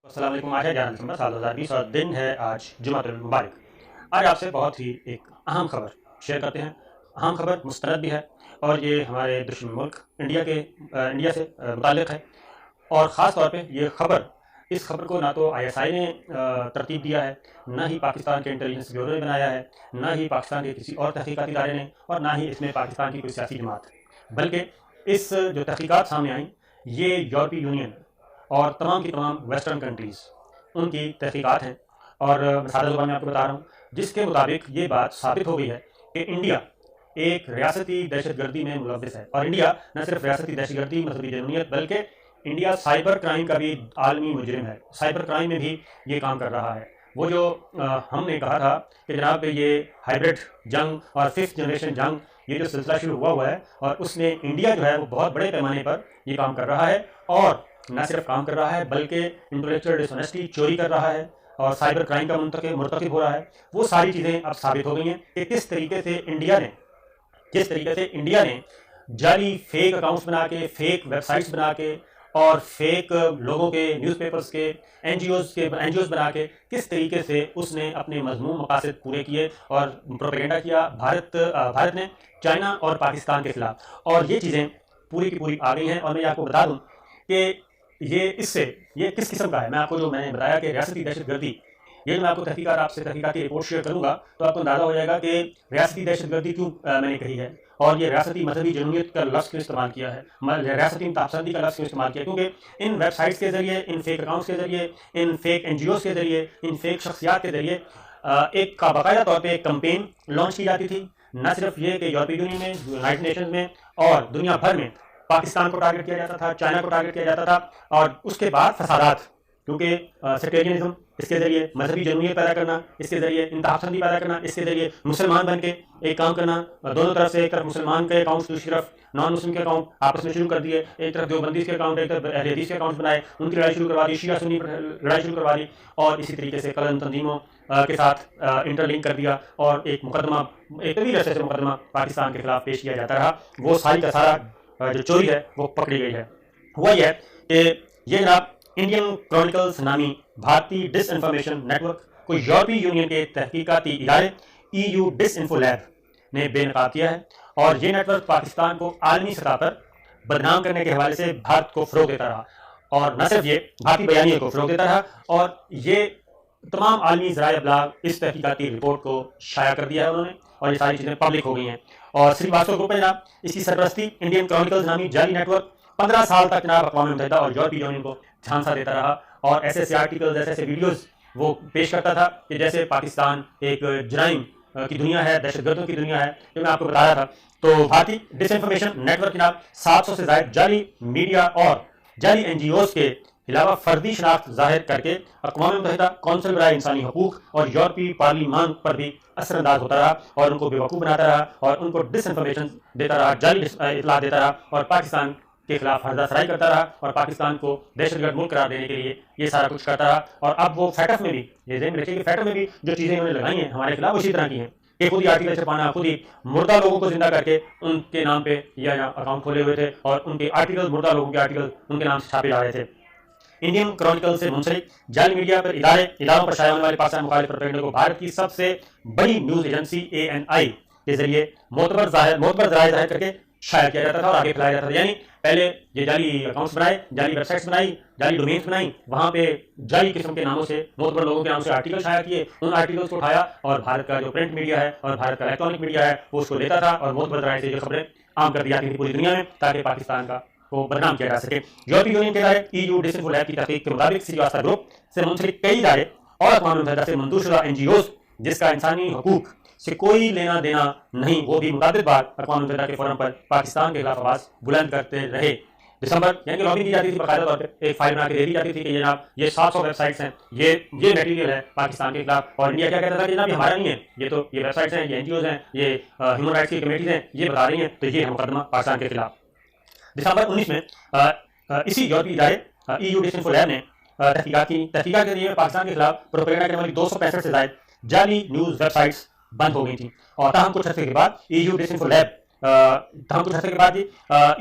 अस्सलाम वालेकुम। आज है 11 दिसंबर साल 2020 और दिन है आज जुमातुल मुबारक। आज आपसे बहुत ही एक अहम खबर शेयर करते हैं। अहम खबर मुस्तरद भी है और ये हमारे दुश्मन मुल्क इंडिया से मुताल्लिक़ है। और ख़ास तौर पे ये खबर इस खबर को ना तो ISI ने तरतीब दिया है, ना ही पाकिस्तान के इंटेलिजेंस ब्यूरो ने बनाया है, ना ही पाकिस्तान के किसी और तहकीकाती इदारे ने, और ना ही इसमें पाकिस्तान की कोई सियासी जमात। बल्कि इस जो तहकीकात सामने आई ये यूरोपीय यूनियन और तमाम की तमाम वेस्टर्न कंट्रीज़ उनकी तहकीकात हैं। और मैं सादा ज़ुबान में आपको बता रहा हूँ, जिसके मुताबिक ये बात साबित हो गई है कि इंडिया एक रियासती दहशतगर्दी में मुलव्वस है। और इंडिया न सिर्फ रियासती दहशतगर्दी, मजहबी जमूनियत, बल्कि इंडिया साइबर क्राइम का भी आलमी मुजरिम है। साइबर क्राइम में भी ये काम कर रहा है। वो जो हमने कहा था कि जनाब ये हाइब्रिड जंग और फिफ्थ जनरेशन जंग, ये जो सिलसिला शुरू हुआ है, और उसमें इंडिया जो है वो बहुत बड़े पैमाने पर ये काम कर रहा है। और न सिर्फ काम कर रहा है बल्कि इंटेलेक्चुअल डिसऑनेस्टी, चोरी कर रहा है और साइबर क्राइम का मुर्तकिब हो रहा है। वो सारी चीज़ें अब साबित हो गई हैं कि किस तरीके से इंडिया ने जाली फेक अकाउंट्स बना के, फेक वेबसाइट्स बना के और फेक लोगों के, न्यूज़पेपर्स के, एनजीओज बना के किस तरीके से उसने अपने मजमूम मकासद पूरे किए और प्रोपेगेंडा किया भारत ने चाइना और पाकिस्तान के खिलाफ। और ये चीज़ें पूरी की पूरी आ गई हैं। और मैं आपको बता दूं कि ये किस किस्म का है। मैंने बताया कि रियासती दहशतगर्दी, ये जो मैं आपको तहकीकाती रिपोर्ट शेयर करूंगा तो आपको अंदाज़ा हो जाएगा कि रियासती दहशतगर्दी क्यों मैंने कही है, और ये रियासती मजहबी जनूनियत का लफ्ज़ क्यों इस्तेमाल किया है, रियासती इंतहापसंदी का लफ्ज़ क्यों इस्तेमाल किया। क्योंकि इन वेबसाइट्स के ज़रिए, इन फेक अकाउंट्स के ज़रिए, इन फेक NGOs के ज़रिए, इन फेक शख्सियात के ज़रिए एक का बाकायदा तौर पर एक कंपेन लॉन्च की जाती थी। न सिर्फ ये कि यूरोपीय यूनियन में, यूनाइटेड नेशंस में और दुनिया भर में पाकिस्तान को टारगेट किया जाता था, चाइना को टारगेट किया जाता था। और उसके बाद फसादात, क्योंकि सेक्टेरियनिज्म, इसके ज़रिए मजहबी जमूनियत पैदा करना, इसके ज़रिए इंतहापसंदी पैदा करना, इसके ज़रिए मुसलमान बन के एक काम करना, दोनों तरफ से, एक तरफ मुसलमान के अकाउंट्स, दूसरी तरफ नॉन मुस्लिम के अकाउंट आपस में शुरू कर दिए। एक तरफ देवबंदीज़ के अकाउंट, एक तरफ अहले हदीस के अकाउंट बनाए, उनकी लड़ाई शुरू करवा दी, शिया सुन्नी लड़ाई शुरू करवा दी। और इसी तरीके से कलन तंजीमों के साथ इंटरलिंक कर दिया और एक तवील अरसे से मुकदमा पाकिस्तान के खिलाफ पेश किया जाता रहा। वो सारी का सारा जो चोरी है वो पकड़ी गई है। हुआ यह है कि ये जनाब इंडियन क्रॉनिकल्स नामी भारतीय डिसइंफॉर्मेशन नेटवर्क को यूरोपीय यूनियन के तहकीकाती इदारे EU डिसइंफो लैब ने बेनकाब किया है। और ये नेटवर्क पाकिस्तान को आलमी सतह पर बदनाम करने के हवाले से भारत को फ़रोग़ देता रहा। और न सिर्फ ये भारतीय बयानिए को फ़रोग़ देता रहा, और ये तमाम आलमी ज़राए अबलाग इस तहकीकाती रिपोर्ट को शाया कर दिया है उन्होंने, और ये सारी चीज़ें पब्लिक हो गई हैं। और श्रीवास्तव ग्रुप है जनाब, इसकी सरपरस्ती इंडियन क्रॉनिकल्स नामी जाली नेटवर्क 15 साल तक जनाब अक़वाम मुत्तहिदा और यूरोपीय यूनियन को झांसा देता रहा। और ऐसे आर्टिकल्स, ऐसे वीडियोज़ वो पेश करता था कि जैसे पाकिस्तान एक जराइम की दुनिया है, दहशतगर्दों की दुनिया है, जो मैं आपको बता रहा था। तो भारतीय डिसइंफॉर्मेशन नेटवर्क जनाब 700 से ज़ायद जाली मीडिया और जाली NGOs के अलावा फर्दी शनाख्त जाहिर करके अक़वाम मुत्तहिदा, कौंसिल बराए इंसानी हकूक़ और यूरोपीय पार्लिमान पर भी असरअंदाज होता रहा और उनको बेवकूफ़ बनाता रहा और उनको डिसइंफॉर्मेशन देता रहा, जाली इतला देता रहा और पाकिस्तान के खिलाफ हर्जासराई करता रहा और पाकिस्तान को दहशतगर्द मुल्क करार देने के लिए ये सारा कुछ करता रहा। और अब वो फैटफ में भी, ये ज़हन में रखिए कि फैटफ में भी जो चीज़ें उन्होंने लगाई हैं हमारे खिलाफ उसी तरह की हैं कि खुद ही आर्टिकल छपाना, खुद ही मुर्दा लोगों को जिंदा करके उनके नाम पे या अकाउंट खोले हुए थे और उनके आर्टिकल, मुर्दा लोगों के आर्टिकल उनके नाम से छापे जा रहे थे। इंडियन क्रॉनिकल से मुंसलिक जाली मीडिया पर इदारों पर शाया होने वाले पाकिस्तान मुखालिफ प्रोपेगेंडा को भारत की सबसे बड़ी न्यूज़ एजेंसी ANI के जरिए मोतबर ज़राए ज़ाहिर करके शाया किया जाता था और आगे फैलाया जाता था। यानी पहले ये जाली अकाउंट्स बनाए, जाली वेबसाइट्स बनाई, जाली डोमेन्स बनाई, वहाँ पे जाली किस्म के नामों से, मोतबर लोगों के नाम से आर्टिकल शाया किए। उन आर्टिकल्स को उठाया और भारत का जो प्रिंट मीडिया है और भारत का इलेक्ट्रॉनिक मीडिया है वो उसको लेता था और मोतबर ज़राए से ये खबरें आम कर दी जाती थी पूरी दुनिया में, ताकि पाकिस्तान का को बदनाम किया जा सके। यूरोपीय यूनियन के इदारे EU डिसइंफो लैब की तहकीक के मुताबिक श्रीवास्तव ग्रुप से मुंसलिक कई इदारे और अक़वाम मुत्तहिदा से मंजूरशुदा NGOs जिसका इंसानी हकूक़ से कोई लेना देना नहीं, वो भी मुताबिक बार अक़वाम मुत्तहिदा के फोरम पर पाकिस्तान के खिलाफ आवाज़ बुलंद करते रहे। दिसंबर यानी कि लॉबिंग की जाती थी, बाकायदा तौर पर एक फाइल बना के दे दी जाती थी कि जनाब ये 700 वेबसाइट्स हैं, ये मटेरियल है पाकिस्तान के खिलाफ। और इंडिया क्या कहता था कि जनाब ये हमारा नहीं है, ये वेबसाइट्स हैं, ये NGOs हैं, ये ह्यूमन राइट्स की कमेटीज़ हैं, ये बता रही हैं, तो ये है मुकदमा पाकिस्तान के खिलाफ। दिसंबर 19 में इसी यूरोपीय इदारे EU डिसइंफो लैब ने तहकीकात के लिए पाकिस्तान के खिलाफ प्रोपेगेंडा करने वाली 265 से ज़ायद जाली न्यूज़ वेबसाइट्स बंद हो गई थी। और ताहम कुछ अर्से के बाद EU डिसइंफो लैब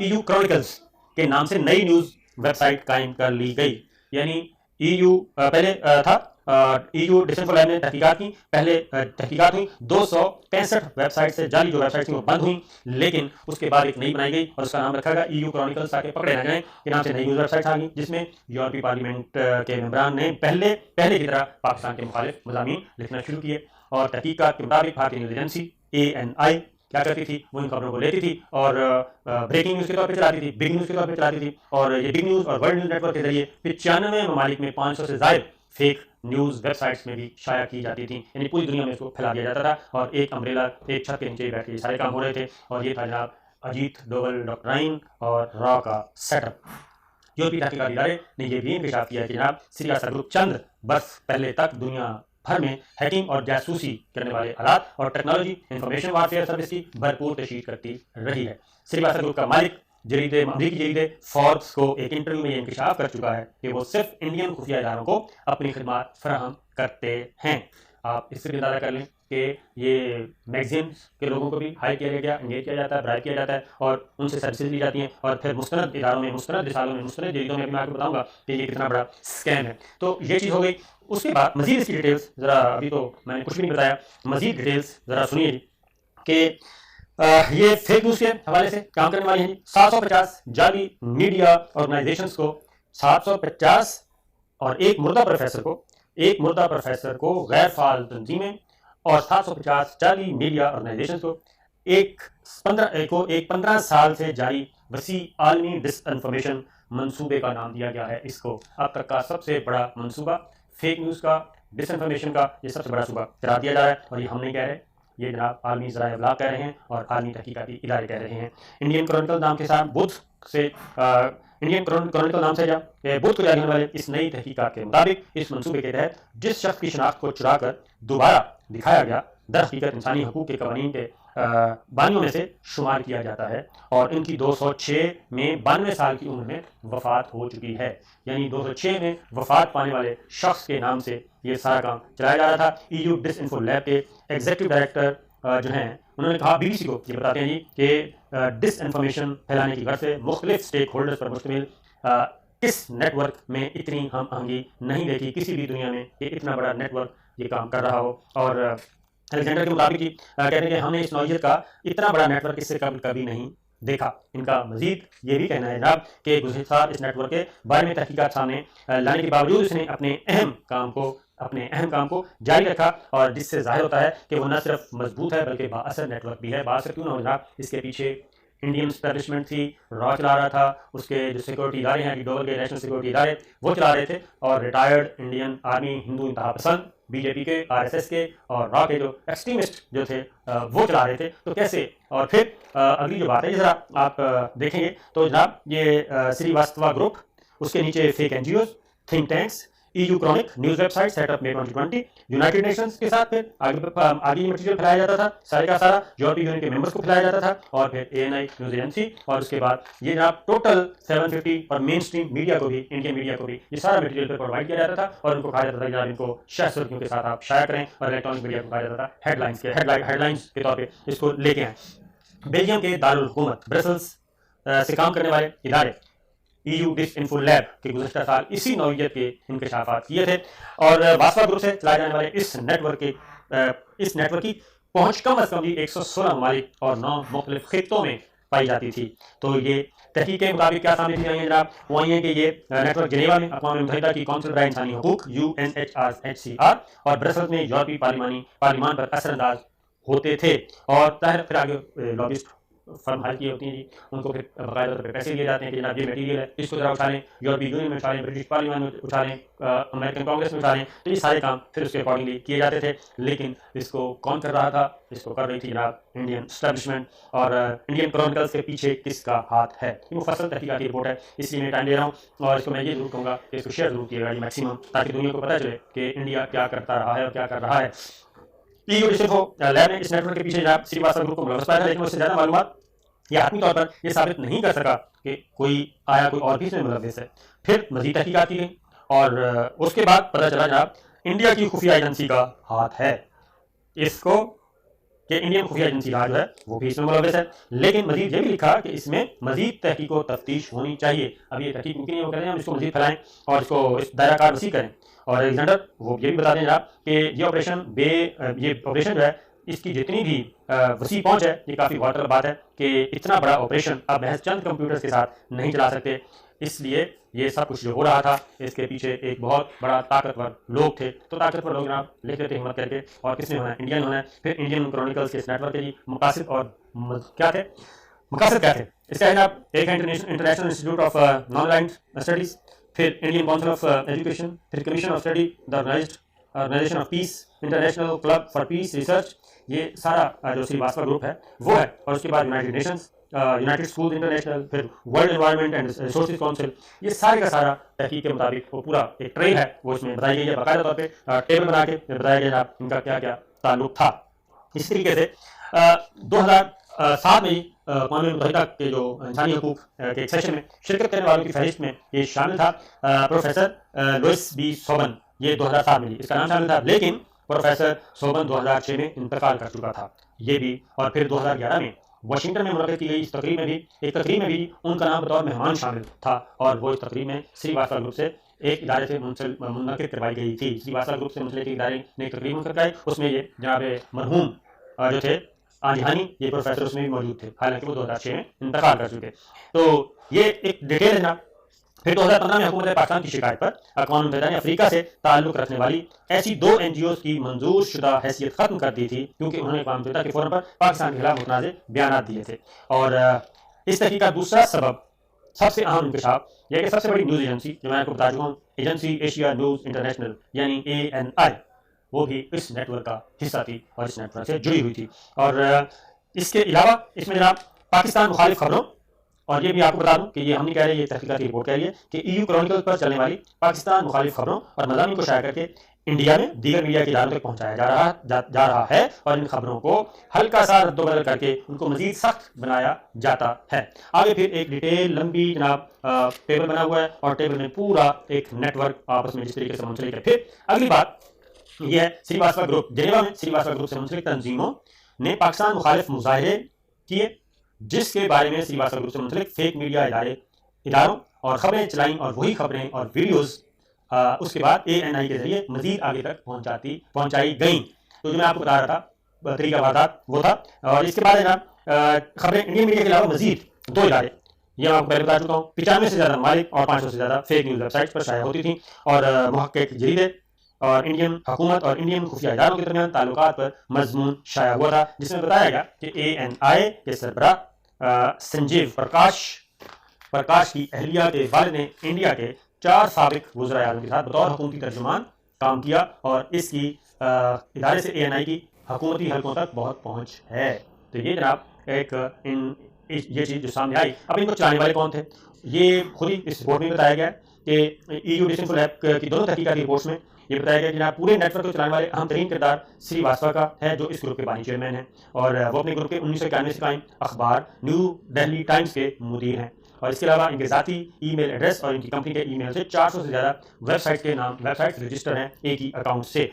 EU क्रॉनिकल्स के नाम से नई न्यूज़ वेबसाइट कायम कर ली गई। यानी EU पहले था EU डिसइंफो लैब ने तहकीकात की, पहले तहकीकात हुई 265 वेबसाइट से जाली जो वेबसाइट थी वो बंद हुई, लेकिन उसके बाद एक नई बनाई गई और उसका नाम रखा गया EU क्रॉनिकल्स, ताकि पकड़े न जाएं के नाम से नई न्यूज़ वेबसाइट आ गई, जिसमें यूरोपीय पार्लियामेंट के मेंबरान ने पहले की तरह पाकिस्तान के मुखालिफ मज़ामीन लिखना शुरू किए। और तहकीकात के मुताबिक भारतीय न्यूज़ एजेंसी ANI क्या करती थी, वो इन खबरों को लेती थी और ब्रेकिंग न्यूज़ के तौर पे चलाती थी, बिग न्यूज़ के तौर पे चलाती थी, और ये बिग न्यूज़ और वर्ल्ड न्यूज़ नेटवर्क के जरिए 95 ममालिक में 500 से ज़ायद फेक न्यूज़ वेबसाइट्स में भी शाया की जाती थी, यानी पूरी दुनिया में इसको फैला दिया जाता था और एक अम्ब्रेला, एक छत के नीचे बैठ के सारे काम हो रहे थे। और ये था जनाब अजीत डोवल डॉक्ट्राइन और रॉ का सेटअप। यूरोपीय तहकीकाती इदारे ने यह भी इंकशाफ किया कि जनाब श्रीवास्तव ग्रुप चंद बरस पहले तक दुनिया भर में हैकिंग और जासूसी करने वाले आलात और टेक्नोलॉजी इंफॉर्मेशन वारफेयर सर्विस की भरपूर तशहीर करती रही है। श्रीवास्तव ग्रुप का मालिक अमरीकी जरीदे फोर्ब्स को एक इंटरव्यू में ये इंकशाफ कर चुका है कि वो सिर्फ इंडियन खुफिया इदारों को अपनी खिदमत फराहम करते हैं। आप इससे भी अंदाजा कर लें कि ये मैगजीन के लोगों को भी हाई किया गया, एंगेज किया जाता है, ब्राइब किया जाता है और उनसे सर्विसेज ली जाती हैं, और फिर मुस्तनद इदारों में, मुस्तनद रिसालों में, मुस्तनद जरीदों में भी मैं आपको बताऊंगा कि ये कितना बड़ा स्कैम है। तो ये चीज़ हो गई। उसके बाद मजीद इसकी डिटेल्स ज़रा, अभी तो मैंने कुछ भी नहीं बताया, मजीद डिटेल्स ज़रा सुनिए कि ये फेक न्यूज़ के हवाले से काम करने वाली हैं 750 जाली मीडिया ऑर्गेनाइजेशंस को, 750 और एक मुर्दा प्रोफेसर को गैर फाल तंजीमें, और 750 जाली मीडिया ऑर्गेनाइजेशंस को एक 15 साल से जारी वसी आलमी डिसइंफॉर्मेशन मंसूबे का नाम दिया गया है। इसको अब तक का सबसे बड़ा मंसूबा, फेक न्यूज़ का, डिसइंफॉर्मेशन का, ये सबसे बड़ा सूबा करार दिया जा रहा है। और ये हम नहीं कह रहे, ये जनाब आलमी ज़राए इब्लाग कह रहे हैं और आलमी तहकीकाती इदारे कह रहे हैं। इंडियन क्रॉनिकल नाम के साथ बुध को जारी होने वाले इस नई तहकीकात के मुताबिक इस मंसूबे के तहत जिस शख्स की शनाख्त को चुरा कर दोबारा दिखाया गया, दर हकीकत इंसानी हकूक़ के कवानीन के बानियों में से शुमार किया जाता है, और इनकी 206 में 92 साल की उम्र में वफ़ात हो चुकी है। यानी 206 में वफ़ात पाने वाले शख्स के नाम से ये सारा काम चलाया जा रहा था। EU डिसइंफो लैब के एग्जीक्यूटिव डायरेक्टर जो हैं, उन्होंने कहा, BBC को ये बताते हैं जी कि डिसइंफॉर्मेशन फैलाने की गर्ज से मुख्तलिफ स्टेक होल्डर्स पर मुश्तमिल किस नेटवर्क में इतनी हम आहंगी नहीं देखी किसी भी दुनिया में कि इतना बड़ा नेटवर्क ये काम कर रहा हो। और अलेक्जेंडर के मुताबिक कहते हैं कि हमने इस नौइयत का इतना बड़ा नेटवर्क इससे कभी नहीं देखा। इनका मजीद ये भी कहना है जनाब कि गुज़श्ता साल इस नेटवर्क के बारे में तहकीकात सामने लाने के बावजूद इसने अपने अहम काम को जारी रखा, और जिससे जाहिर होता है कि वो न सिर्फ मजबूत है बल्कि बाअसर नेटवर्क भी है। बाअसर क्यों ना हो जनाब, इसके पीछे इंडियन एस्टैब्लिशमेंट थी, रॉ चला रहा था, उसके जो सिक्योरिटी इदारे हैं, डोवल के नेशनल सिक्योरिटी इदारे, वो चला रहे थे, और रिटायर्ड इंडियन आर्मी हिंदू इंतहा पसंद BJP के, RSS के और रॉ के जो एक्सट्रीमिस्ट जो थे वो चला रहे थे। तो कैसे, और फिर अगली जो बात है जरा आप देखेंगे तो जनाब ये श्रीवास्तव ग्रुप, उसके नीचे fake NGOs, think tanks, EU chronic news website setup में 2020, यूनाइटेड नेशंस के साथ फिर आगे मटीरियल फैलाया जाता था, सारे का सारा यूरोपीय यूनियन के मेंबर्स को फैलाया जाता था, और फिर ANI न्यूज़ एजेंसी, और उसके बाद ये जनाब टोटल 750 और मेन स्ट्रीम मीडिया को भी, इंडियन मीडिया को भी ये सारा मटीरियल पर प्रोवाइड किया जाता था, और उनको कहा जाता था जनाब इनको शहसुर्खियों के साथ आप शाया करें, और इलेक्ट्रॉनिक मीडिया को कहा जाता था हेडलाइंस के तौर पर इसको लेके आएँ। बेल्जियम के दारुल हुकूमत ब्रसल्स से काम करने वाले इदारे EU डिसइंफो लैब के गुज़श्ता साल इसी नौइयत के इंकशाफात किए थे, और वास्वा ग्रुप से चलाए जाने वाले इस नेटवर्क की पहुंच कम अज़ कम 116 ममालिक और 9 मुख्तलिफ खित्तों में पाई जाती थी। तो ये तहकीक के मुताबिक क्या सामने आई है जनाब, वो आई है कि ये नेटवर्क जिनेवा में अक़वाम मुत्तहिदा की कौंसिल बराए इंसानी हकूक़ UNHRHCR और ब्रसल्स में यूरोपीय पार्लिमान पर असरअंदाज होते थे, और फिर आगे लॉबिस्ट फर्म हाल की होती हैं जी, उनको फिर बाकायदा तौर पर पैसे दिए जाते हैं कि जनाब ये मटीरियल है, इसको जरा उठा लें, यूरोपीय यूनियन में उठा लें, ब्रिटिश पार्लियामेंट में उठा लें, अमेरिकन कांग्रेस में उठा लें। तो ये सारे काम फिर उसके अकॉर्डिंगली किए जाते थे। लेकिन इसको कौन कर रहा था, इसको कर रही थी जनाब इंडियन एस्टैब्लिशमेंट, और इंडियन क्रॉनिकल्स के पीछे किसका हाथ है, ये मुफस्सल तहकीकाती रिपोर्ट है, इसलिए मैं टाइम दे रहा हूँ, और इसको मैं ये जरूर कहूँगा कि इसको शेयर जरूर किएगा मैक्सिमम, ताकि दुनिया को पता चले कि इंडिया क्या करता रहा है और क्या कर रहा है। EU डिसइंफो लैब ने इस नेटवर्क के पीछे जनाब श्रीवास्तव ग्रुप को मुलव्वस पाया था, लेकिन उससे ज़्यादा मालूमात यह आत्मी तौर पर यह साबित नहीं कर सका कि कोई और भी इसमें मुलव्वस है। फिर मजीद तहकीकात की गई, और उसके बाद पता चला जनाब इंडिया की खुफिया एजेंसी का हाथ है। इसको कि इंडियन खुफिया एजेंसी राज है वो भी इसमें मुलव्वस है। लेकिन मजीद ये भी लिखा कि इसमें मजीद तहकीक व तफ्तीश होनी चाहिए। अब ये तहकीक मुमकिन है, वो कहते हैं हम इसको मजीद फैलाएं और इसको इस दायरा कार वसी करें। और अलेक्जेंडर वो ये भी बता दें जनाब कि ये ऑपरेशन जो है इसकी जितनी भी वसी पहुंच है, ये काफ़ी गौरतलब बात है कि इतना बड़ा ऑपरेशन अब महज चंद कंप्यूटर्स के साथ नहीं चला सकते। इसलिए ये सब कुछ जो हो रहा था इसके पीछे एक बहुत बड़ा ताकतवर लोग थे। तो ताकतवर लोग जनाब लिख लेते हिम्मत करके, और किसने होना है, इंडियन होना है। फिर इंडियन क्रॉनिकल्स के इस नेटवर्क के मकासद और क्या थे, मकासद क्या थे इसका है जनाब, एक है international institute of non aligned studies, फिर इंडियन काउंसिल ऑफ एजुकेशन, फिर commission of study, the organisation of peace, international club for peace research, ये सारा जो श्रीवास्तव ग्रुप है वो है। और उसके बाद United Nations, United School International, फिर World Environment and Resources Council, ये सारे का सारा तहकीक के मुताबिक वो पूरा एक ट्रेल है वो इसमें बताई गई है। बाकायदा तौर पे टेबल बना के बताया गया है इनका क्या क्या ताल्लुक था। इसी तरीके से 2007 में अक़वाम मुत्तहिदा के जो इंसानी हकूक़ के एक सेशन में शिरकत करने वालों की फहरिस्त में ये शामिल था प्रोफेसर लुइस बी सोबन, ये 2007 में इसका नाम शामिल था। लेकिन प्रोफेसर सोबन 2006 में इंतकाल कर चुका था ये भी। और फिर 2011 में वाशिंगटन में मुनक़िद की गई इस तकरीब में भी उनका नाम बतौर मेहमान शामिल था। और वो इस तकरीब में श्रीवास्तव ग्रुप से एक इदारे से मुनक़िद करवाई गई थी। श्रीवास्तव ग्रुप से मुंसलिक इदारे ने एक तकरीब करवाई, उसमें ये जनाब मरहूम जो थे आंधियानी, ये प्रोफेसर उसमें भी मौजूद थे, हालांकि वो 2006 में इंतकाल कर चुके। तो ये एक डिटेल है जनाब। फिर 2015 में हुकूमत पाकिस्तान की शिकायत पर अक़वाम मुत्तहिदा ने अफ्रीका से ताल्लुक़ रखने वाली ऐसी 2 NGOs की मंजूर शुदा हैसियत ख़त्म कर दी थी, क्योंकि उन्होंने अक़वाम मुत्तहिदा के फ़ोरम पर पाकिस्तान के खिलाफ मुतनाज़ बयान दिए थे। और इस तहकीक का दूसरा सबब, सबसे अहम इंकशाफ यह कि सबसे बड़ी न्यूज़ एजेंसी जो मैं आपको बता चुका हूँ, एजेंसी एशिया न्यूज़ इंटरनेशनल यानी ANI, वो भी इस नेटवर्क का हिस्सा थी और इस नेटवर्क से जुड़ी हुई थी। और इसके अलावा इसमें जनाब पाकिस्तान मुखालिफ खबरों, और ये भी आपको बता दूं कि ये हम नहीं कह रहे, ये तहकीकाती रिपोर्ट कह रही है कि EU क्रॉनिकल पर चलने वाली पाकिस्तान मुखालिफ खबरों और मज़ामीन को शाया करके इंडिया में दीगर मीडिया के इदारों तक पहुंचाया जा रहा है और इन खबरों को हल्का सा रद्दोबदल करके उनको मजीद सख्त बनाया जाता है। आगे फिर एक डिटेल लंबी जनाब टेबल बना हुआ है और टेबल में पूरा एक नेटवर्क आपस में जिस तरीके से मुंसलिक है। फिर अगली बात यह है, श्रीवास्तव ग्रुप जेनेवा में श्रीवास्तव ग्रुप से मुंसलिक तंजीमों ने पाकिस्तान मुखालिफ मुजाहरे किए, जिसके बारे में श्रीवास्तव ग्रुप से मुंसलिक फेक मीडिया इदारों और खबरें चलाई और वही खबरें और वीडियोस उसके बाद ANI के जरिए मजीद आगे तक पहुंचाई गई। तो जो मैं आपको बता रहा था तरीका वारदात वो था। और इसके बाद है ना खबरें इंडियन मीडिया के अलावा मजीद 2 इदारे, ये मैं आपको पहले बता चुका हूँ, 95 से ज़्यादा ममालिक और 500 से ज़्यादा फेक न्यूज़ वेबसाइट्स पर शाया होती थी। और मुहक्किक जरीदे और इंडियन हुकूमत और इंडियन खुफिया इदारों के दरमियान ताल्लुकात पर मजमून शाया हुआ था, जिसमें बताया गया कि ANI के सरबराह संजीव प्रकाश की अहलिया के वालिद ने इंडिया के 4 साबिक वज़ीर आज़म के साथ बतौर हुकूमती तर्जुमान काम किया और इसकी इदारे से ANI की हुकूमती हलकों तक बहुत पहुँच है। तो ये जनाब एक ये चीज़ जो सामने आई। अब इनको चलाने वाले कौन थे, ये खुद ही इस रिपोर्ट में बताया गया कि EU डिस्टेंस लैब की दोनों तहकीकाती रिपोर्ट्स में ये बताया गया कि जनाब पूरे नेटवर्क को चलाने वाले अहम तरीन किरदार श्रीवास्तव का है, जो इस ग्रुप के बानी चेयरमैन हैं और वो अपने ग्रुप के 1991 से कायम अखबार न्यू दिल्ली टाइम्स के मुदीर हैं। और इसके अलावा इनके ज़ाती ईमेल एड्रेस और इनकी कंपनी के ईमेल से 400 से ज़्यादा वेबसाइट रजिस्टर हैं एक ही अकाउंट से।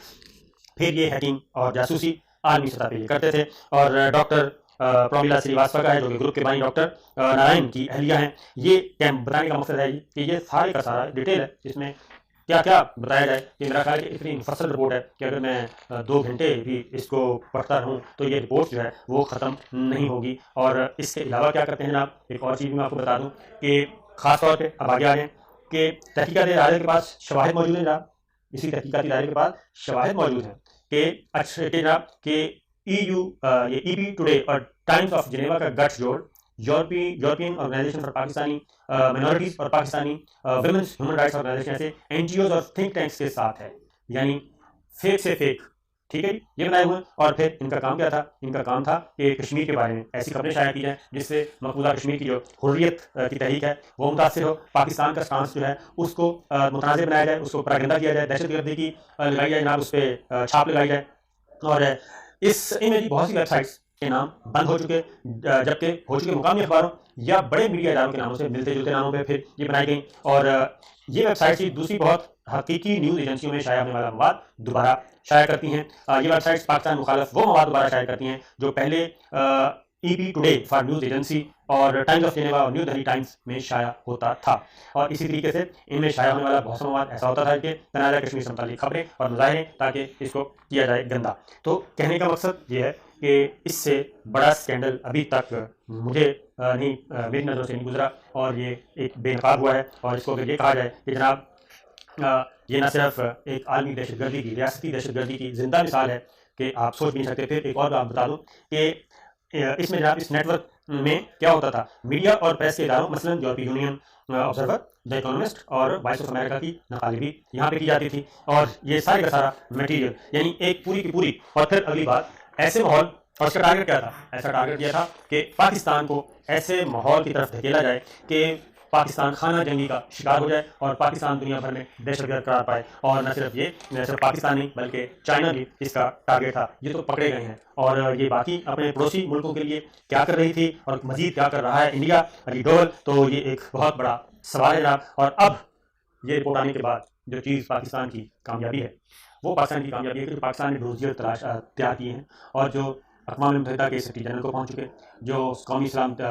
फिर ये हैकिंग और जासूसी आलमी सतह पर ये करते थे। और डॉक्टर प्रमिला श्रीवास्तव का है, जो कि ग्रुप के बानी डॉक्टर नारायण की अहलिया हैं। ये कैंप बताने का मकसद है कि ये सारे का सारा डिटेल है, इसमें क्या क्या बताया जाए कि मेरा ख्याल है कि इतनी मुफस्सल रिपोर्ट है कि अगर मैं 2 घंटे भी इसको पढ़ता रहूँ तो ये रिपोर्ट जो है वो ख़त्म नहीं होगी। और इसके अलावा क्या करते हैं जनाब, एक और चीज़ भी मैं आपको बता दूँ कि ख़ास तौर पे अब आगे आ गए कि तहकीकाती इदारे के पास शवाहिद मौजूद हैं जनाब, इसी तहकीकाती इदारे के पास शवाहिद मौजूद हैं कि अच्छे जनाब कि ये EP टुडे और टाइम्स ऑफ जिनेवा का गठजोड़ European Organisation for Pakistani minorities और Pakistani women's human rights organisation ऐसे NGOs और थिंक टैंक्स के साथ है, यानी फेक से फेक, ठीक है ये बनाए हुए। और फिर इनका काम क्या था, इनका काम था कि कश्मीर के बारे में ऐसी खबरें शाया की जाएँ जिससे मकबूजा कश्मीर की जो हुर्रियत की तहरीक है वो मुतासिर हो, पाकिस्तान का स्टांस जो है उसको मुतनाज़ बनाया जाए, उसको प्रोपेगेंडा किया जाए, दहशतगर्दी की लगाई जाए जनाब, उस पर छाप लगाई जाए। और इनमें बहुत सी वेबसाइट्स के नाम बंद हो चुके, जबकि हो चुके मुकामी अखबारों या बड़े मीडिया इदारों के नामों से मिलते जुलते नामों पे फिर ये बनाई गई। और ये वेबसाइट की दूसरी बहुत हकीकी न्यूज़ एजेंसियों में शाया होने वाला मवाद दोबारा शाया करती हैं। ये वेबसाइट्स पाकिस्तान मुखालफ वो मवाद दोबारा शाया करती हैं जो पहले EP today for news agency और टाइम्स ऑफ जेनेवा और न्यू दिल्ली टाइम्स में शाया होता था। और इसी तरीके से इनमें शाया होने वाला बहुत सा मवाद ऐसा होता था कि तनाज़ा कश्मीर से मुताल्लिक़ खबरें और मुज़ाहरे ताकि इसको किया जाए गंदा। तो कहने का मकसद ये है कि इससे बड़ा स्कैंडल अभी तक मुझे नहीं मेरी नज़रों से नहीं गुजरा और ये एक बेनकाब हुआ है। और इसको अगर ये कहा जाए कि जनाब ये न सिर्फ एक आलमी दहशतगर्दी की, रियासती दहशतगर्दी की जिंदा मिसाल है कि आप सोच भी नहीं सकते। फिर एक और बात बता दूं कि इसमें जनाब इस नेटवर्क में क्या होता था, मीडिया और प्रेस के इदारों मसलन यूरोपीय यूनियन, ऑब्जर्वर, द इकोनॉमिस्ट और वॉइस ऑफ अमेरिका की नकाली भी यहाँ पे की जाती थी। और ये सारे का सारा मटेरियल यानी एक पूरी की पूरी। और फिर अगली बात, ऐसे माहौल, और इसका टारगेट क्या था, ऐसा टारगेट किया था कि पाकिस्तान को ऐसे माहौल की तरफ धकेला जाए कि पाकिस्तान खाना जंगी का शिकार हो जाए और पाकिस्तान दुनिया भर में दहशतगर्द करार पाए। और न सिर्फ पाकिस्तान नहीं बल्कि चाइना भी इसका टारगेट था। ये तो पकड़े गए हैं और ये बाकी अपने पड़ोसी मुल्कों के लिए क्या कर रही थी और मजीद क्या कर रहा है इंडिया, अली डोवल, तो ये एक बहुत बड़ा सवाल है जनाब। और अब ये रिपोर्ट आने के बाद जो चीज़ पाकिस्तान की कामयाबी है वो पाकिस्तान की कामयाबी है कि पाकिस्तान ने डोजियर तैयार किए हैं और जो अक़वाम मुत्तहिदा के सेक्रेटरी जनरल को पहुँच चुके, जो कौमी सलामती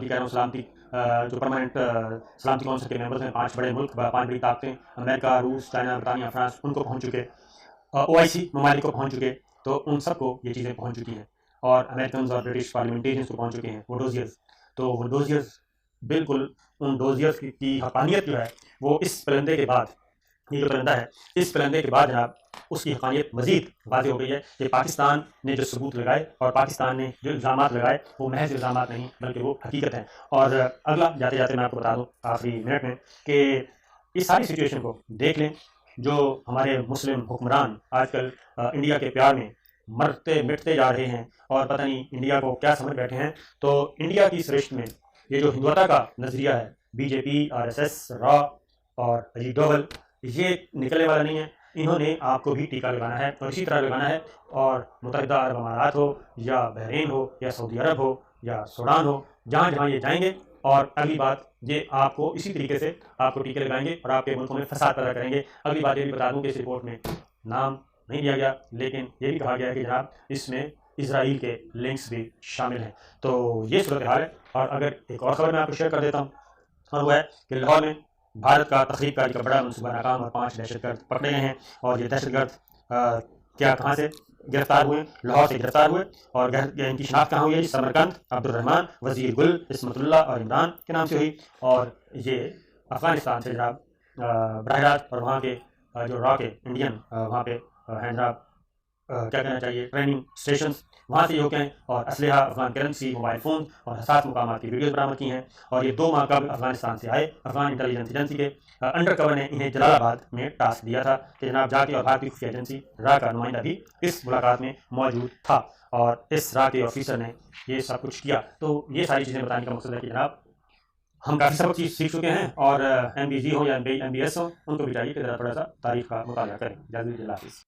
कह रहा हूँ सलामती जो परमानेंट सलामती कौंसिल के मेंबर्स हैं, 5 बड़े मुल्क, 5 बड़ी ताकतें, अमेरिका, रूस, चाइना, ब्रिटानिया, फ्रांस, उनको पहुँच चुके, OIC ममालिक को पहुँच चुके। तो उन सबको ये चीज़ें पहुँच चुकी हैं और अमेरिकन और ब्रिटिश पार्लियामेंटेरियंस को पहुँच चुके हैं वो डोजियर्स। तो वो डोजियर्स बिल्कुल उन डोजियर्स की हक़ानियत जो है वो इस परिंदे के बाद, ये जो परिंदा है, इस परिंदे के बाद जनाब उसकी हक़ानियत मज़ीद वाज़ेह हो गई है कि पाकिस्तान ने जो सबूत लगाए और पाकिस्तान ने जो इल्ज़ामात लगाए वो महज इल्ज़ामात नहीं बल्कि वो हकीकत हैं। और अगला जाते जाते मैं आपको बता दूँ आखिरी मिनट में कि इस सारी सिचुएशन को देख लें। जो हमारे मुस्लिम हुक्मरान आजकल इंडिया के प्यार में मरते मिटते जा रहे हैं और पता नहीं इंडिया को क्या समझ बैठे हैं। तो इंडिया की सृष्ट में ये जो हिंदुत्व का नज़रिया है, बीजेपी, RSS, रॉ और अली डोवल, ये निकलने वाला नहीं है। इन्होंने आपको भी टीका लगाना है और इसी तरह लगाना है। और मुत्तहिदा अरब अमारात हो या बहरीन हो या सऊदी अरब हो या सूडान हो, जहाँ जहाँ ये जाएंगे और अगली बात ये आपको इसी तरीके से आपको टीके लगाएंगे और आपके मुल्कों में फसाद पैदा करेंगे। अगली बात ये भी बता दूँ कि इस रिपोर्ट में नाम नहीं दिया गया लेकिन ये भी कहा गया है कि जनाब इसमें इजराइल के लिंक्स भी शामिल हैं। तो ये सूरत हाल है। और अगर एक और खबर मैं आपको शेयर कर देता हूँ और वो है कि लाहौर में भारत का तखरीबकारी का बड़ा मनसूबा नाकाम और 5 दहशतगर्द पकड़े गए हैं। और ये दहशतगर्द कहाँ से गिरफ्तार हुए, लाहौर से गिरफ्तार हुए। और इनकी शनाख्त कहाँ हुई है, समरकंद, अब्दुर्रहमान, वज़ीर गुल, इस्मतुल्लाह और इमरान के नाम से हुई। और ये अफ़गानिस्तान से जनाब बराह रास्त और वहाँ के जो रॉ के इंडियन वहाँ पे हैं जनाब, क्या कहना चाहिए, ट्रेनिंग स्टेशंस, वहाँ से ये होके हैं। और असलहा, अफगान करेंसी, मोबाइल फ़ोन और हसास मुकामात की वीडियोज़ बरामद की हैं। और ये 2 माह कबल अफगानिस्तान से आए। अफगान इंटेलिजेंस एजेंसी के अंडर कवर ने इन्हें जलालाबाद में टास्क दिया था कि जनाब जाके, और भारतीय खुफिया एजेंसी रा का नुमाइंदा भी इस मुलाकात में मौजूद था और इस रा के ऑफिसर ने ये सब कुछ किया। तो ये सारी चीज़ें बताने का मकसद है कि जनाब हम काफ़ी सब चीज़ सीख चुके हैं और MBG हो या MBS हो, उनको भी चाहिए कि ज़रा थोड़ा सा तारीख़ का मुताला करें। जल्दी हाफ़िज़।